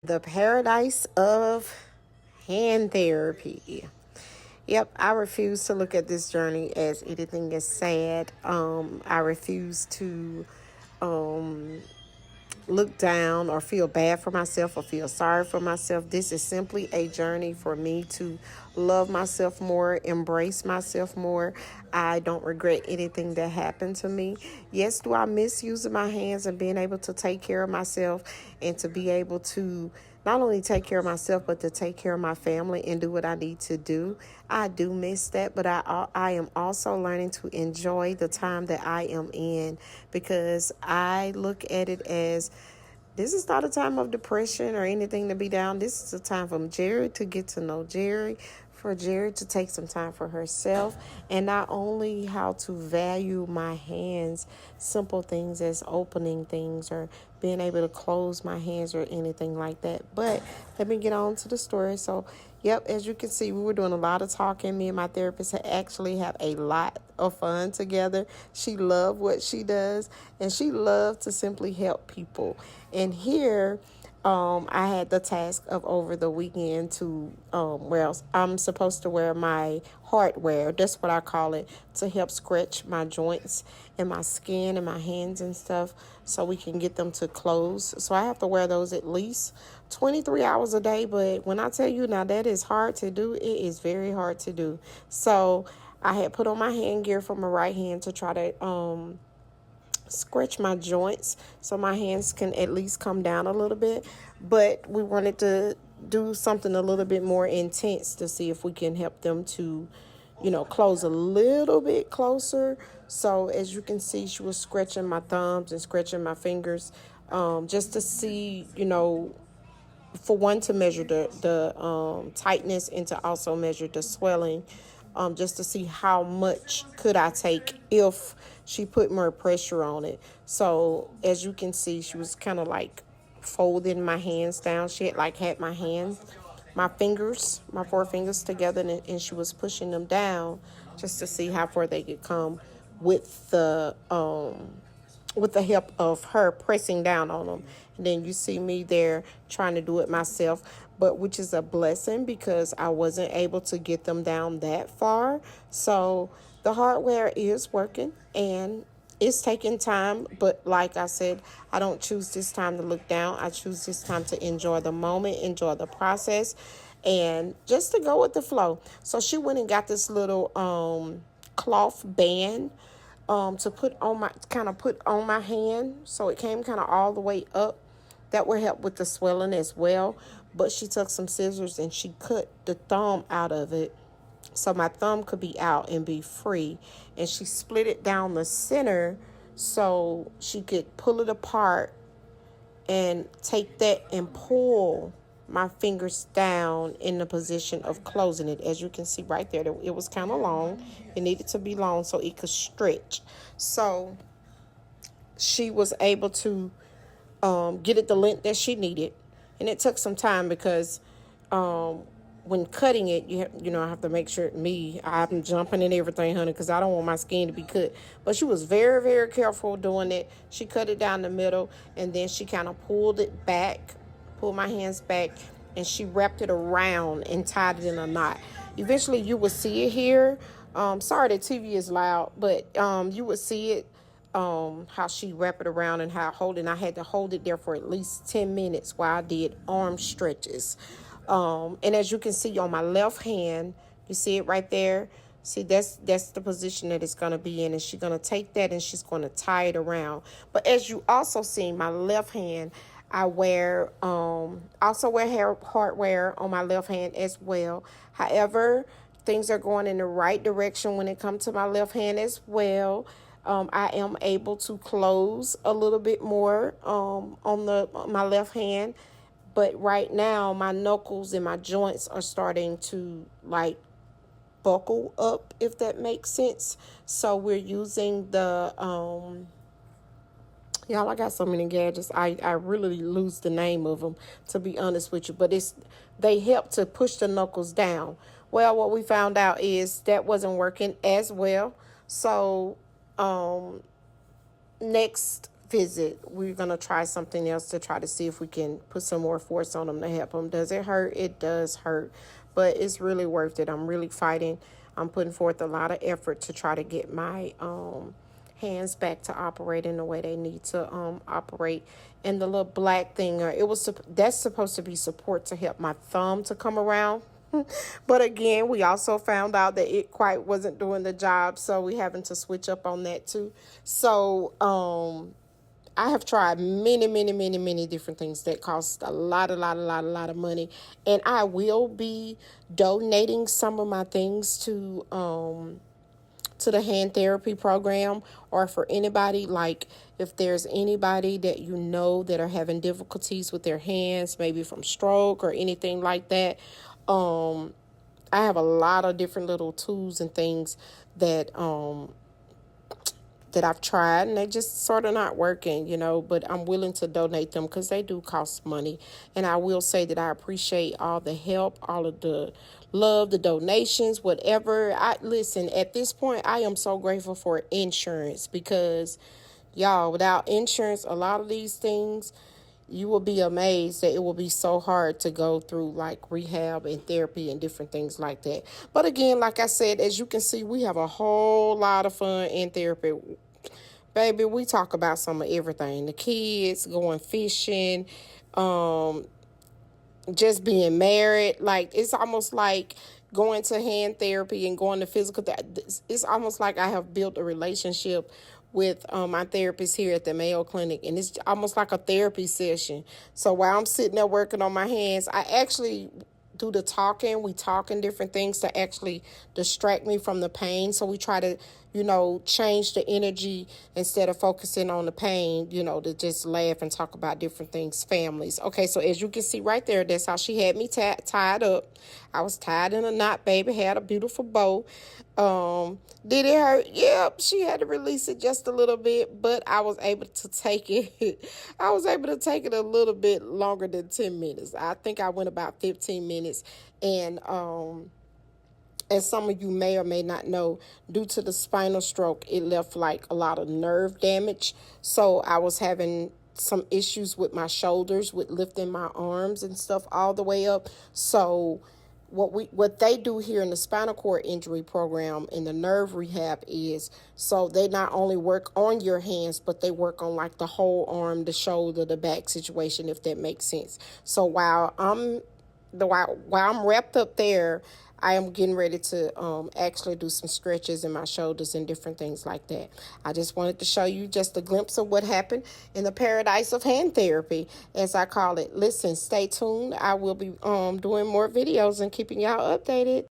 The paradise of hand therapy. Yep, I refuse to look at this journey as anything as sad. I refuse to look down or feel bad for myself or feel sorry for myself. This is simply a journey for me to love myself more, embrace myself more. I don't regret anything that happened to me. Yes, do I miss using my hands and being able to take care of myself and to be able to not only take care of myself, but to take care of my family and do what I need to do. I do miss that, but I am also learning to enjoy the time that I am in because I look at it as this is not a time of depression or anything to be down. This is a time for Jerry to get to know Jerry, for Jerry to take some time for herself, and not only how to value my hands, simple things as opening things or being able to close my hands or anything like that. But let me get on to the story. So, yep, as you can see, we were doing a lot of talking. Me and my therapist actually have a lot of fun together. She loved what she does, and she loved to simply help people. And here, I had the task of over the weekend to, I'm supposed to wear my hardware, that's what I call it, to help stretch my joints and my skin and my hands and stuff so we can get them to close. So I have to wear those at least 23 hours a day. But when I tell you now that is hard to do, it is very hard to do. So I had put on my hand gear for my right hand to try to, scratch my joints so my hands can at least come down a little bit, but we wanted to do something a little bit more intense to see if we can help them to close a little bit closer. So as you can see, she was scratching my thumbs and scratching my fingers, just to see, for one, to measure the tightness and to also measure the swelling, just to see how much could I take if she put more pressure on it. So as you can see, she was kind of like folding my hands down. She had my hands, my fingers, my four fingers together, and she was pushing them down just to see how far they could come with the help of her pressing down on them. And then you see me there trying to do it myself, but which is a blessing because I wasn't able to get them down that far. So the hardware is working and it's taking time, but like I said, I don't choose this time to look down. I choose this time to enjoy the moment, enjoy the process, and just to go with the flow. So she went and got this little cloth band to put on my hand, so it came kind of all the way up. That would help with the swelling as well. But she took some scissors and she cut the thumb out of it so my thumb could be out and be free. And she split it down the center so she could pull it apart and take that and pull my fingers down in the position of closing it. As you can see right there, it was kind of long. It needed to be long so it could stretch. So she was able to get it the length that she needed. And it took some time because when cutting it, I have to make sure I'm jumping and everything, honey, because I don't want my skin to be cut. But she was very, very careful doing it. She cut it down the middle, and then she kind of pulled my hands back, and she wrapped it around and tied it in a knot. Eventually, you will see it here. Sorry, the TV is loud, but you would see it. How she wrapped it around and I had to hold it there for at least 10 minutes while I did arm stretches. And as you can see on my left hand, you see it right there. See, that's the position that it's going to be in. And she's going to take that and she's going to tie it around. But as you also see, my left hand, I also wear hair hardware on my left hand as well. However, things are going in the right direction when it comes to my left hand as well. I am able to close a little bit more on my left hand. But right now, my knuckles and my joints are starting to buckle up, if that makes sense. So we're using the y'all, I got so many gadgets. I really lose the name of them, to be honest with you. But they help to push the knuckles down. Well, what we found out is that wasn't working as well. So next visit. We're going to try something else to try to see if we can put some more force on them to help them. Does it hurt? It does hurt, but it's really worth it. I'm really fighting. I'm putting forth a lot of effort to try to get my hands back to operating the way they need to operate. And the little black thing, that's supposed to be support to help my thumb to come around. But again, we also found out that it quite wasn't doing the job, so we having to switch up on that too. So I have tried many different things that cost a lot of money, and I will be donating some of my things to the hand therapy program, or for anybody, like if there's anybody that you know that are having difficulties with their hands, maybe from stroke or anything like that. I have a lot of different little tools and things that that I've tried, and they just sort of not working, but I'm willing to donate them because they do cost money. And I will say that I appreciate all the help, all of the love, the donations, whatever. Listen, at this point, I am so grateful for insurance, because y'all, without insurance, a lot of these things, you will be amazed that it will be so hard to go through, like rehab and therapy and different things like that. But again, like I said, as you can see, we have a whole lot of fun in therapy. Baby, we talk about some of everything. The kids, going fishing, just being married. Like, it's almost like going to hand therapy and going to physical therapy. It's almost like I have built a relationship with my therapist here at the Mayo Clinic, and it's almost like a therapy session. So while I'm sitting there working on my hands, I actually do the talking. We talking different things to actually distract me from the pain. So we try to, change the energy instead of focusing on the pain, to just laugh and talk about different things, families. Okay, so as you can see right there, that's how she had me tied up. I was tied in a knot, baby, had a beautiful bow. Did it hurt? Yep, she had to release it just a little bit, but I was able to take it. I was able to take it a little bit longer than 10 minutes. I think I went about 15 minutes. And as some of you may or may not know, due to the spinal stroke, it left like a lot of nerve damage. So I was having some issues with my shoulders, with lifting my arms and stuff all the way up. So what they do here in the spinal cord injury program in the nerve rehab is, so they not only work on your hands, but they work on like the whole arm, the shoulder, the back situation, if that makes sense. So while I'm wrapped up there, I am getting ready to actually do some stretches in my shoulders and different things like that. I just wanted to show you just a glimpse of what happened in the paradise of hand therapy, as I call it. Listen, stay tuned. I will be doing more videos and keeping y'all updated.